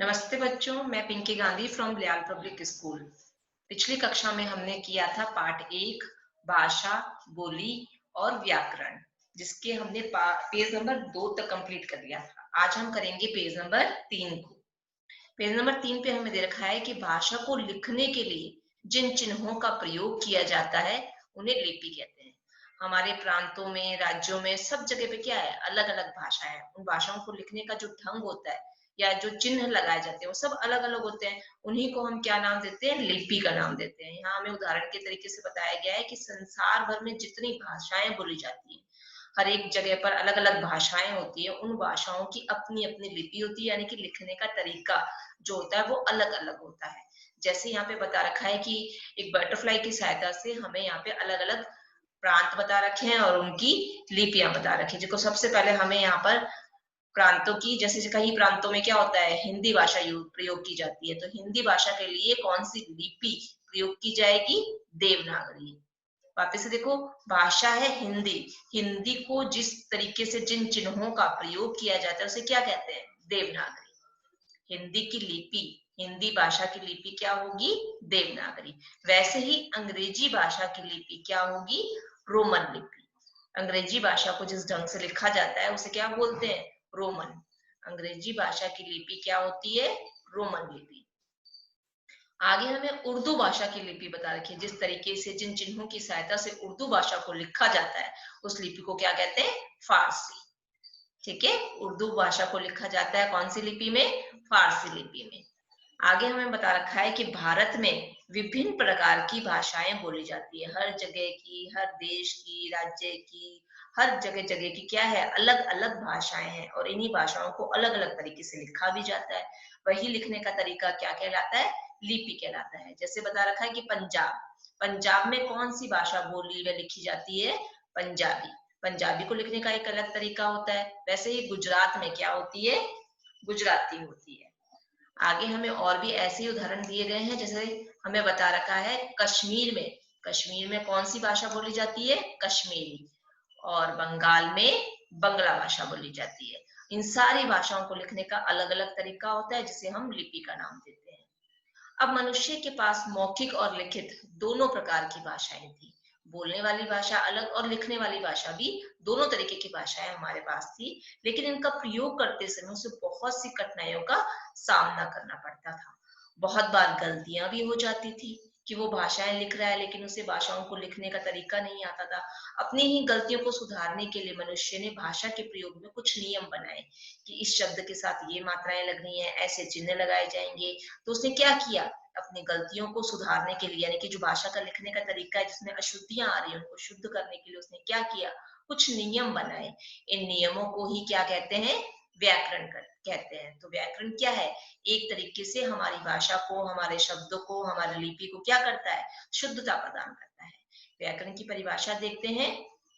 नमस्ते बच्चों, मैं पिंकी गांधी फ्रॉम लियाल पब्लिक स्कूल। पिछली कक्षा में हमने किया था पार्ट एक, भाषा, बोली और व्याकरण, जिसके हमने पेज नंबर 2 तक कंप्लीट कर लिया था। आज हम करेंगे पेज नंबर 3 को। पेज नंबर 3 पे हमें दे रखा है कि भाषा को लिखने के लिए जिन चिन्हों का प्रयोग किया जाता है उन्हें लिपि कहते हैं। हमारे प्रांतों में, राज्यों में, सब जगह पे क्या है, अलग अलग भाषा है। उन भाषाओं को लिखने का जो ढंग होता है या जो चिन्ह लगाए जाते हैं वो सब अलग अलग होते हैं। उन्हीं को हम क्या नाम देते हैं, लिपि का नाम देते हैं। यहाँ हमें उदाहरण के तरीके से बताया गया है कि संसार भर में जितनी भाषाएं बोली जाती हैं, हर एक जगह पर अलग अलग भाषाएं होती है। उन भाषाओं की अपनी अपनी लिपि होती है, यानी कि लिखने का तरीका जो होता है वो अलग अलग होता है। जैसे यहाँ पे बता रखा है कि एक बटरफ्लाई की सहायता से हमें यहाँ पे अलग अलग प्रांत बता रखे हैं और उनकी लिपियां बता रखी है। जिसको सबसे पहले हमें यहाँ पर प्रांतों की, जैसे कई प्रांतों में क्या होता है, हिंदी भाषा प्रयोग की जाती है, तो हिंदी भाषा के लिए कौन सी लिपि प्रयोग की जाएगी? देवनागरी। वापस से देखो, भाषा है हिंदी, हिंदी को जिस तरीके से जिन चिन्हों का प्रयोग किया जाता है उसे क्या कहते हैं? देवनागरी। हिंदी की लिपि, हिंदी भाषा की लिपि क्या होगी? देवनागरी। वैसे ही अंग्रेजी भाषा की लिपि क्या होगी? रोमन लिपि। अंग्रेजी भाषा को जिस ढंग से लिखा जाता है उसे क्या बोलते हैं? रोमन। अंग्रेजी भाषा की लिपि क्या होती है? रोमन लिपि। आगे हमें उर्दू भाषा की लिपि बता रखी है। जिस तरीके से जिन चिन्हों की सहायता से उर्दू भाषा को लिखा जाता है उस लिपि को क्या कहते हैं? फारसी। ठीक है, उर्दू भाषा को लिखा जाता है कौन सी लिपि में? फारसी लिपि में। आगे हमें बता रखा है कि भारत में विभिन्न प्रकार की भाषाएं बोली जाती है। हर जगह की, हर देश की, राज्य की, हर जगह जगह की क्या है, अलग अलग भाषाएं हैं और इन्हीं भाषाओं को अलग अलग तरीके से लिखा भी जाता है। वही लिखने का तरीका क्या कहलाता है? लिपि कहलाता है। जैसे बता रखा है कि पंजाब, पंजाब में कौन सी भाषा बोली व लिखी जाती है? पंजाबी। पंजाबी को लिखने का एक अलग तरीका होता है। वैसे ही गुजरात में क्या होती है? गुजराती होती है। आगे हमें और भी ऐसे ही उदाहरण दिए गए हैं। जैसे हमें बता रखा है कश्मीर में, कश्मीर में कौन सी भाषा बोली जाती है? कश्मीरी। और बंगाल में बंगला भाषा बोली जाती है। इन सारी भाषाओं को लिखने का अलग अलग तरीका होता है जिसे हम लिपि का नाम देते हैं। अब मनुष्य के पास मौखिक और लिखित दोनों प्रकार की भाषाएं थी। बोलने वाली भाषा अलग और लिखने वाली भाषा भी, दोनों तरीके की भाषाएं हमारे पास थी। लेकिन इनका प्रयोग करते समय उसे बहुत सी कठिनाइयों का सामना करना पड़ता था। बहुत बार गलतियां भी हो जाती थी कि वो भाषाएं लिख रहा है लेकिन उसे भाषाओं को लिखने का तरीका नहीं आता था। अपनी ही गलतियों को सुधारने के लिए मनुष्य ने भाषा के प्रयोग में कुछ नियम बनाए कि इस शब्द के साथ ये मात्राएं लगनी है, ऐसे चिन्ह लगाए जाएंगे। तो उसने क्या किया? अपनी गलतियों को सुधारने के लिए, यानी कि जो भाषा का लिखने का तरीका है जिसमें अशुद्धियां आ रही है उनको शुद्ध करने के लिए उसने क्या किया? कुछ नियम बनाए। इन नियमों को ही क्या कहते हैं? व्याकरण कहते हैं। तो व्याकरण क्या है? एक तरीके से हमारी भाषा को, हमारे शब्दों को, हमारी लिपि को क्या करता है? शुद्धता प्रदान करता है। व्याकरण की परिभाषा देखते हैं।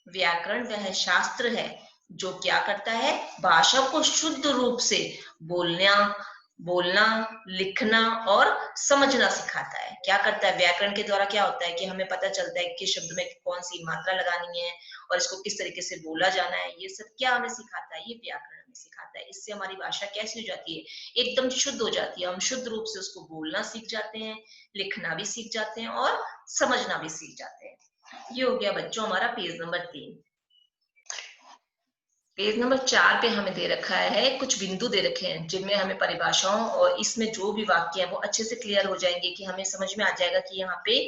व्याकरण वह शास्त्र है जो क्या करता है? भाषा को शुद्ध रूप से बोलना बोलना लिखना और समझना सिखाता है। क्या करता है? व्याकरण के द्वारा क्या होता है कि हमें पता चलता है कि शब्द में कौन सी मात्रा लगानी है और इसको किस तरीके से बोला जाना है। ये सब क्या हमें सिखाता है? ये व्याकरण हमें सिखाता है। इससे हमारी भाषा कैसी हो जाती है? एकदम शुद्ध हो जाती है। हम शुद्ध रूप से उसको बोलना सीख जाते हैं, लिखना भी सीख जाते हैं और समझना भी सीख जाते हैं। ये हो गया बच्चों हमारा पेज नंबर 3। पेज नंबर 4 पे हमें दे रखा है, कुछ बिंदु दे रखे हैं जिनमें हमें परिभाषाओं और इसमें जो भी वाक्य है वो अच्छे से क्लियर हो जाएंगे कि हमें समझ में आ जाएगा कि यहाँ पे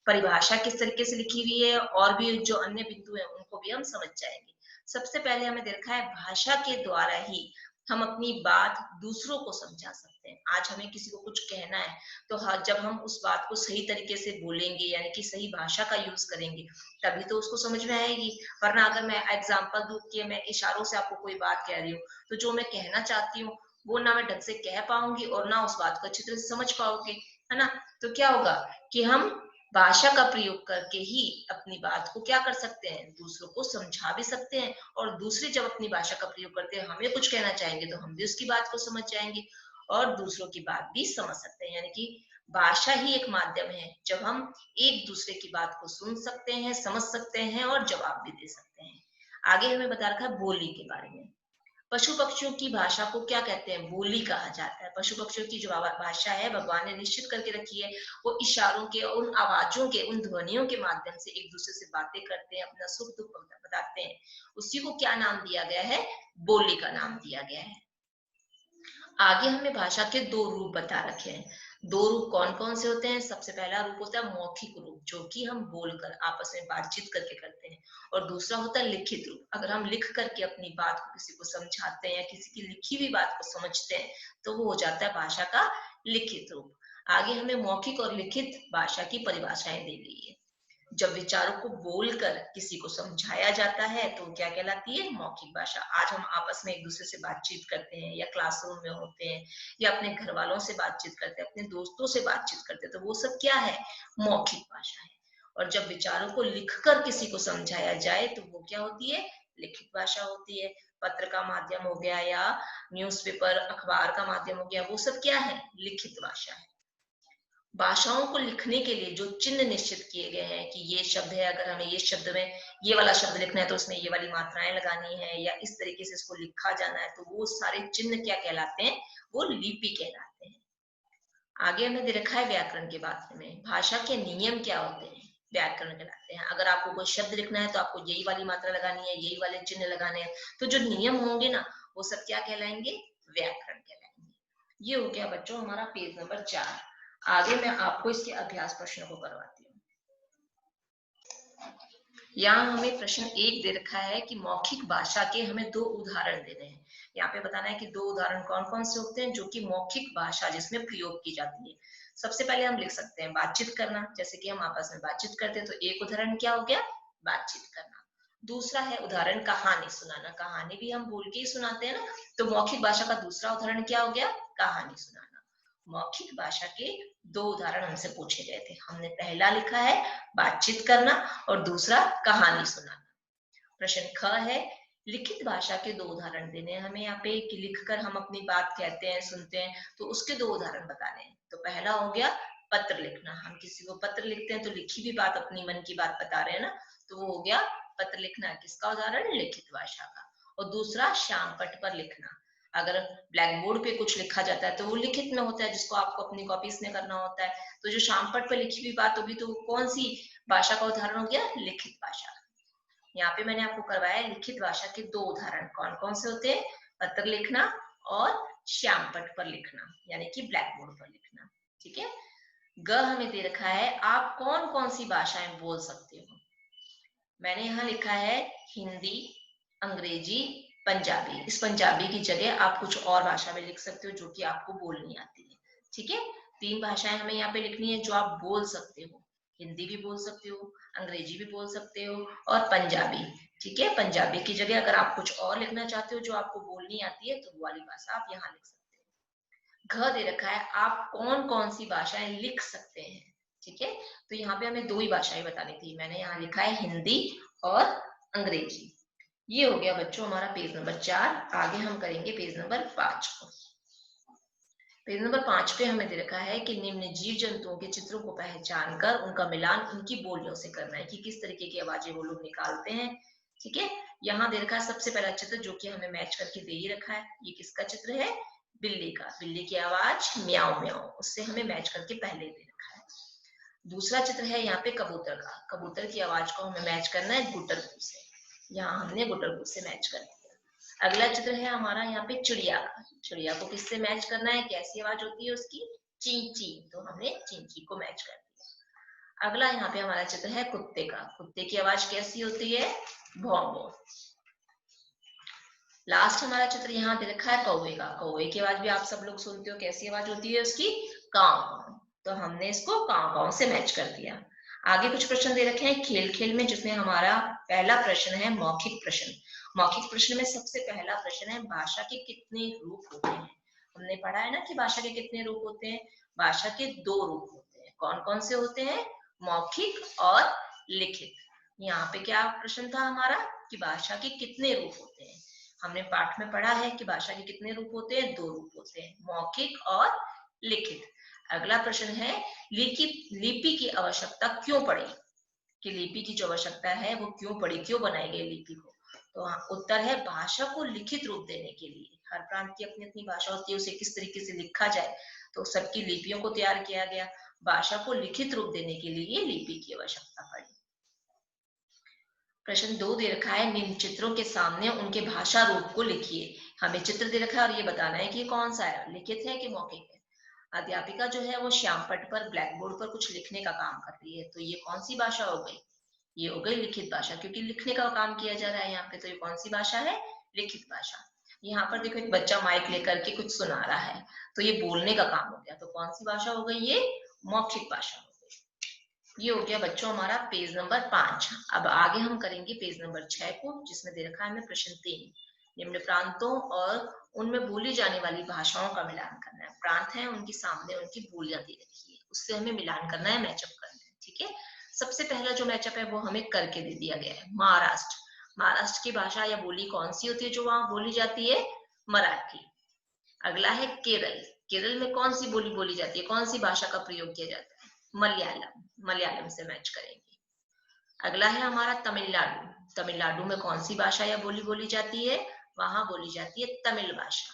परिभाषा किस तरीके से लिखी हुई है और भी जो अन्य बिंदु हैं उनको भी हम समझ जाएंगे। सबसे पहले हमें दे रखा है भाषा के द्वारा ही हम अपनी बात दूसरों को समझा सकते हैं। आज हमें किसी को कुछ कहना है तो जब हम उस बात को सही तरीके से बोलेंगे, यानी कि सही भाषा का यूज करेंगे, तभी तो उसको समझ में आएगी। वरना अगर मैं एग्जांपल दूं कि मैं इशारों से आपको कोई बात कह रही हूँ तो जो मैं कहना चाहती हूँ वो ना मैं ढंग से कह पाऊंगी और ना उस बात को अच्छी तरह से समझ पाओगे, है ना। तो क्या होगा कि हम भाषा का प्रयोग करके ही अपनी बात को क्या कर सकते हैं? दूसरों को समझा भी सकते हैं। और दूसरे जब अपनी भाषा का प्रयोग करते हैं, हमें कुछ कहना चाहेंगे तो हम भी उसकी बात को समझ जाएंगे और दूसरों की बात भी समझ सकते हैं। यानी कि भाषा ही एक माध्यम है जब हम एक दूसरे की बात को सुन सकते हैं, समझ सकते हैं और जवाब भी दे सकते हैं। आगे हमें बता रखा है बोली के बारे में। पशु पक्षियों की भाषा को क्या कहते हैं? बोली कहा जाता है। पशु पक्षियों की जो भाषा है भगवान ने निश्चित करके रखी है, वो इशारों के, उन आवाजों के, उन ध्वनियों के माध्यम से एक दूसरे से बातें करते हैं, अपना सुख दुख बताते हैं। उसी को क्या नाम दिया गया है? बोली का नाम दिया गया है। आगे हमें भाषा के दो रूप बता रखे हैं। दो रूप कौन कौन से होते हैं? सबसे पहला रूप होता है मौखिक रूप, जो कि हम बोलकर आपस में बातचीत करके करते हैं, और दूसरा होता है लिखित रूप। अगर हम लिख करके अपनी बात को किसी को समझाते हैं या किसी की लिखी हुई बात को समझते हैं, तो वो हो जाता है भाषा का लिखित रूप। आगे हमें मौखिक और लिखित भाषा की परिभाषाएं दी गई है। जब विचारों को बोलकर किसी को समझाया जाता है तो क्या कहलाती है? मौखिक भाषा। आज हम आपस में एक दूसरे से बातचीत करते हैं, या क्लासरूम में होते हैं, या अपने घर वालों से बातचीत करते हैं, अपने दोस्तों से बातचीत करते हैं, तो वो सब क्या है? मौखिक भाषा है। और जब विचारों को लिखकर किसी को समझाया जाए तो वो क्या होती है? लिखित भाषा होती है। पत्र का माध्यम हो गया, या न्यूज़पेपर, अखबार का माध्यम हो गया, वो सब क्या है? लिखित भाषा है। भाषाओं को लिखने के लिए जो चिन्ह निश्चित किए गए हैं कि ये शब्द है, अगर हमें ये शब्द में ये वाला शब्द लिखना है तो उसमें ये वाली मात्राएं लगानी है, या इस तरीके से इसको लिखा जाना है, तो वो सारे चिन्ह क्या कहलाते हैं? वो लिपि कहलाते हैं। आगे हमें दे रखा है व्याकरण के बारे में। भाषा के नियम क्या होते हैं? व्याकरण कहलाते हैं। अगर आपको कोई शब्द लिखना है तो आपको यही वाली मात्रा लगानी है, यही वाले चिन्ह लगाने हैं, तो जो नियम होंगे ना, वो सब क्या कहलाएंगे? व्याकरण कहलाएंगे। ये हो गया बच्चों हमारा पेज नंबर 4। आगे मैं आपको इसके अभ्यास प्रश्नों को करवाती हूँ। यहाँ हमें प्रश्न 1 दे रखा है कि मौखिक भाषा के हमें 2 उदाहरण देने हैं। यहाँ पे बताना है कि 2 उदाहरण कौन कौन से होते हैं जो कि मौखिक भाषा जिसमें प्रयोग की जाती है। सबसे पहले हम लिख सकते हैं बातचीत करना, जैसे कि हम आपस में बातचीत करते हैं, तो एक उदाहरण क्या हो गया? बातचीत करना। दूसरा है उदाहरण कहानी सुनाना। कहानी भी हम बोल के ही सुनाते हैं ना, तो मौखिक भाषा का दूसरा उदाहरण क्या हो गया? कहानी सुनाना। मौखिक भाषा के 2 उदाहरण हमसे पूछे गए थे। हमने पहला लिखा है बातचीत करना, और दूसरा कहानी सुनाना। प्रश्न ख है लिखित भाषा के 2 उदाहरण देने हैं हमें यहाँ पे, कि लिखकर हम अपनी बात कहते हैं, सुनते हैं, तो उसके 2 उदाहरण बताने हैं। तो पहला हो गया पत्र लिखना। हम किसी को पत्र लिखते हैं तो लिखी भी बात, अपनी मन की बात बता रहे हैं ना, तो वो हो गया पत्र लिखना। किसका उदाहरण? लिखित भाषा का। और दूसरा श्याम पट पर लिखना। अगर ब्लैक बोर्ड पे कुछ लिखा जाता है तो वो लिखित में होता है, जिसको आपको अपनी कॉपीज में करना होता है। तो जो श्याम पट पर लिखी हुई बात होगी तो कौन सी भाषा का उदाहरण हो गया? लिखित भाषा। यहाँ पे मैंने आपको करवाया लिखित भाषा के 2 उदाहरण कौन कौन से होते हैं? पत्र लिखना और श्याम पट पर लिखना, यानी कि ब्लैक बोर्ड पर लिखना। ठीक है। ग हमें दे रखा है आप कौन कौन सी भाषाएं बोल सकते हो। मैंने यहाँ लिखा है हिंदी, अंग्रेजी, पंजाबी। इस पंजाबी की जगह आप कुछ और भाषा में लिख सकते हो जो कि आपको बोलनी आती है। ठीक है। 3 भाषाएं हमें यहाँ पे लिखनी है जो आप बोल सकते हो। हिंदी भी बोल सकते हो, अंग्रेजी भी बोल सकते हो, और पंजाबी। ठीक है। पंजाबी की जगह अगर आप कुछ और लिखना चाहते हो जो आपको बोलनी आती है, तो वो वाली भाषा आप यहाँ लिख सकते हो। घ दे रखा है आप कौन कौन सी भाषाएं लिख सकते हैं। ठीक है। तो यहाँ पे हमें 2 ही भाषाएं बतानी थी। मैंने यहाँ लिखा है हिंदी और अंग्रेजी। ये हो गया बच्चों हमारा पेज नंबर 4। आगे हम करेंगे पेज नंबर 5 को। पेज नंबर 5 पे हमें दे रखा है कि निम्न जीव जंतुओं के चित्रों को पहचान कर उनका मिलान उनकी बोलियों से करना है, कि किस तरीके की आवाजें वो लोग निकालते हैं। ठीक है। यहाँ दे रखा है सबसे पहला चित्र जो कि हमें मैच करके दे ही रखा है। ये किसका चित्र है? बिल्ली का। बिल्ली की आवाज म्याऊ म्याऊ, उससे हमें मैच करके पहले दे रखा है। दूसरा चित्र है यहाँ पे कबूतर का। कबूतर की आवाज को हमें मैच करना है गुटरगू से। यहाँ हमने गुटरगू से मैच कर दिया। अगला चित्र है हमारा यहाँ पे चिड़िया का। चिड़िया को किससे मैच करना है? कैसी आवाज होती है उसकी? ची ची, तो हमने ची ची को मैच कर दिया। अगला यहाँ पे हमारा चित्र है कुत्ते का। कुत्ते की आवाज कैसी होती है? भौं भौं। लास्ट हमारा चित्र यहाँ पे रखा है कौवे का। कौवे की आवाज भी आप सब लोग सुनते हो, कैसी आवाज होती है उसकी? काव काव। तो हमने इसको काव काव से मैच कर दिया। आगे कुछ प्रश्न दे रखे हैं खेल खेल में, जिसमें हमारा पहला प्रश्न है मौखिक प्रश्न। मौखिक प्रश्न में सबसे पहला प्रश्न है भाषा के कितने रूप होते हैं। हमने पढ़ा है ना कि भाषा के कितने रूप होते हैं। भाषा के 2 रूप होते हैं। कौन कौन से होते हैं? मौखिक और लिखित। यहाँ पे क्या प्रश्न था हमारा कि भाषा के कितने रूप होते हैं। हमने पाठ में पढ़ा है कि भाषा के कितने रूप होते हैं? 2 रूप होते हैं, मौखिक और लिखित। अगला प्रश्न है लिपि की आवश्यकता क्यों पड़ी, कि लिपि की जो आवश्यकता है वो क्यों पड़ी, क्यों बनाई गई लिपि को। तो हाँ, उत्तर है भाषा को लिखित रूप देने के लिए। हर प्रांत की अपनी अपनी भाषा होती है, उसे किस तरीके से लिखा जाए, तो सबकी लिपियों को तैयार किया गया। भाषा को लिखित रूप देने के लिए लिपि की आवश्यकता पड़ी। प्रश्न 2 दे रखा है, निम्न चित्रों के सामने उनके भाषा रूप को लिखिए। हमें चित्र दे रखा है और ये बताना है कि ये कौन सा है, लिखित है कि मौखिक है। अध्यापिका जो है वो श्यामपट्ट पर ब्लैक बोर्ड पर कुछ लिखने का काम कर रही है, तो ये कौन सी भाषा हो गई? ये हो गई लिखित भाषा, क्योंकि लिखने का काम किया जा रहा है यहाँ पे, तो ये कौन सी भाषा है? लिखित भाषा। यहाँ पर देखो एक बच्चा माइक लेकर के कुछ सुना रहा है, तो ये बोलने का काम हो गया, तो कौन सी भाषा हो गई? ये मौखिक भाषा हो गई। ये हो गया बच्चों हमारा पेज नंबर 5। अब आगे हम करेंगे पेज नंबर 6 को, जिसमें दे रखा है हमें प्रश्न 3। निम्न प्रांतों और उनमें बोली जाने वाली भाषाओं का मिलान करना है। प्रांत है, उनके सामने उनकी बोलियां दे रखी है, उससे हमें मिलान करना है, मैचअप करना है। ठीक है, सबसे पहला जो मैचअप है वो हमें करके दे दिया गया है। महाराष्ट्र, महाराष्ट्र की भाषा या बोली कौन सी होती है जो वहां बोली जाती है? मराठी। अगला है केरल, केरल में कौन सी बोली बोली जाती है, कौन सी भाषा का प्रयोग किया जाता है? मलयालम, मलयालम से मैच करेंगे। अगला है हमारा तमिलनाडु, तमिलनाडु में कौन सी भाषा या बोली बोली जाती है? वहां बोली जाती है तमिल भाषा।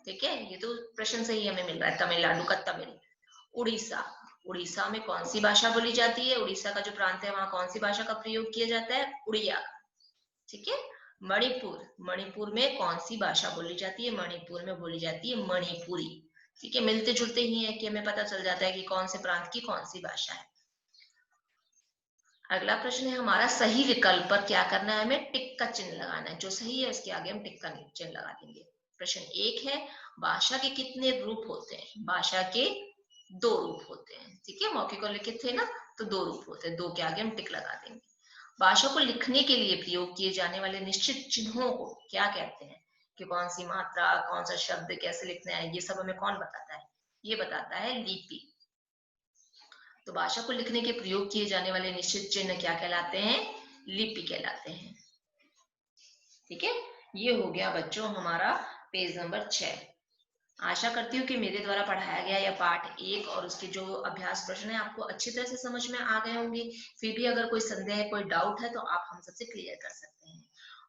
ठीक है, ये तो प्रश्न से ही हमें मिल रहा है, तमिलनाडु का तमिल। उड़ीसा, उड़ीसा में कौन सी भाषा बोली जाती है? उड़ीसा का जो प्रांत है वहां कौन सी भाषा का प्रयोग किया जाता है? उड़िया का। ठीक है, मणिपुर, मणिपुर में कौन सी भाषा बोली जाती है? मणिपुर में बोली जाती है मणिपुरी। ठीक है, मिलते जुलते ही है कि हमें पता चल जाता है कि कौन से प्रांत की कौन सी भाषा है। अगला प्रश्न है हमारा, सही विकल्प पर क्या करना है? हमें टिक का चिन्ह लगाना है, जो सही है उसके आगे हम टिक का चिन्ह लगा देंगे। प्रश्न 1 है, भाषा के कितने रूप होते हैं? भाषा के 2 रूप होते हैं। ठीक है, मौखिक और लिखित थे ना, तो 2 रूप होते हैं, 2 के आगे हम टिक लगा देंगे। भाषा को लिखने के लिए प्रयोग किए जाने वाले निश्चित चिन्हों को क्या कहते हैं? कि कौन सी मात्रा, कौन सा शब्द कैसे लिखना है, ये सब हमें कौन बताता है? ये बताता है लिपि। तो भाषा को लिखने के प्रयोग किए जाने वाले निश्चित चिन्ह क्या कहलाते हैं? लिपि कहलाते हैं। ठीक है, ये हो गया बच्चों हमारा पेज नंबर 6। आशा करती हूँ कि मेरे द्वारा पढ़ाया गया यह पाठ 1 और उसके जो अभ्यास प्रश्न है आपको अच्छी तरह से समझ में आ गए होंगे। फिर भी अगर कोई संदेह, कोई डाउट है तो आप हम सबसे क्लियर कर सकते हैं।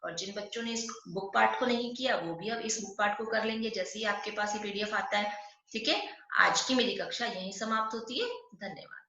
और जिन बच्चों ने इस बुक पार्ट को नहीं किया वो भी अब इस बुक पार्ट को कर लेंगे जैसे ही आपके पास ये PDF आता है। ठीक है, आज की मेरी कक्षा यहीं समाप्त होती है। धन्यवाद।